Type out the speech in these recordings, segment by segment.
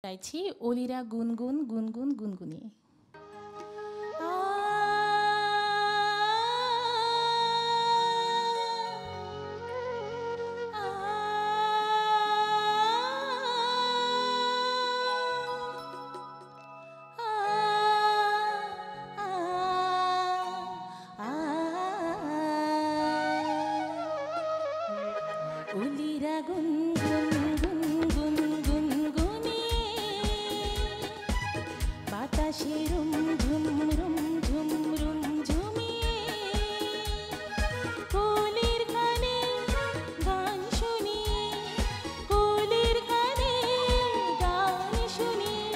গাইছি অলিরা গুনগুন গুনগুন গুনগুনিয়ে। অলিরা গুনগুন গুনগুন গুনগুনিয়ে বাতাসে রুম ঝুম রুম ঝুম রুম ঝুমিয়ে কোলের কানে গান শুনিয়ে কোলের কানে গান শুনিয়ে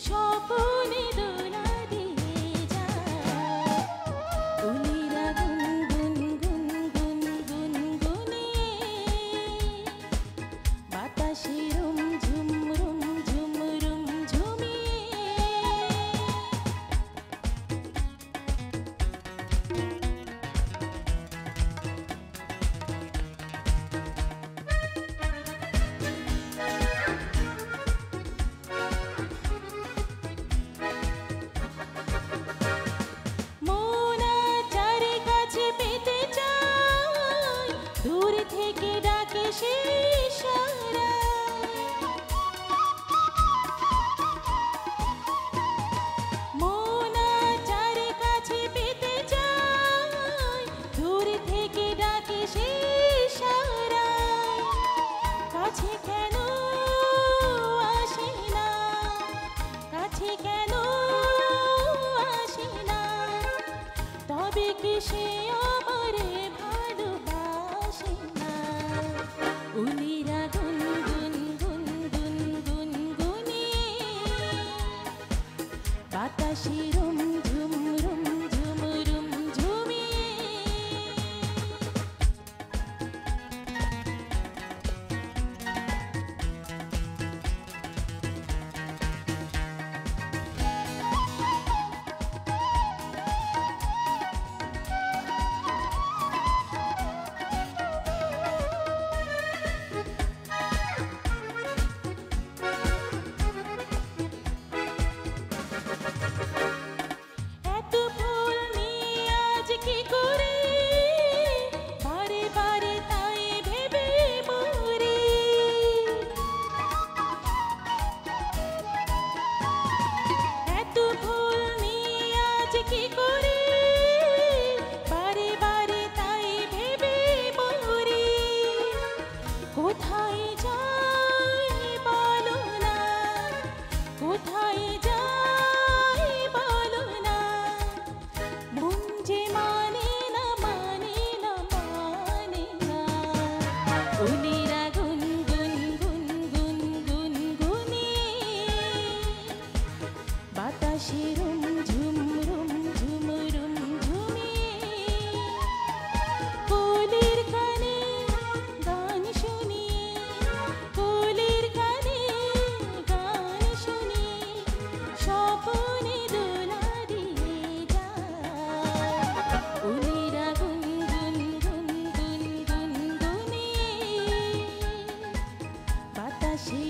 স্বপনে দোলা দিয়ে যায়। অলিরা গুনগুন গুনগুন গুনগুনিয়ে বাতাসে রুম ঝুম রুম ঝুম রুম ঝুমিয়ে মোনা চারি কাছে পেতে চায় দূর থেকে ডাকে সে ইশারায়। মোনা চারি কাছে পেতে চায় দূর থেকে ডাকে সে ইশারায়। কাছে কেন আসে না, কাছে কেন আসে না, তবে কি সে আমারে ভালোবাসে না। অলিরা গুনগুন গুনগুন গুনগুনিয়ে বাতাসে রুম ঝুম রুম ঝুম রুম ঝুমিয়ে এত ফুল নিয়ে আজ কি করে বারে বারে তাই ভেবে মরি। এত ফুল নিয়ে আজ কি করে বারে বারে তাই ভেবে মরি। কোথায় যাই বলো না, কোথায় যাই বলো না, মন যে মানে না মানে না মানে না। অলিরা গুনগুন গুনগুন গুনগুনিয়ে বাতাসে রুম ঝুম রুম ঝুম রুম ঝুমিয়ে কোলের কানে গান শুনিয়ে কোলের কানে গান শুনিয়ে স্বপনে দোলা দিয়ে যায়। অলিরা গুনগুন গুনগুন গুনগুনিয়ে বাতাসে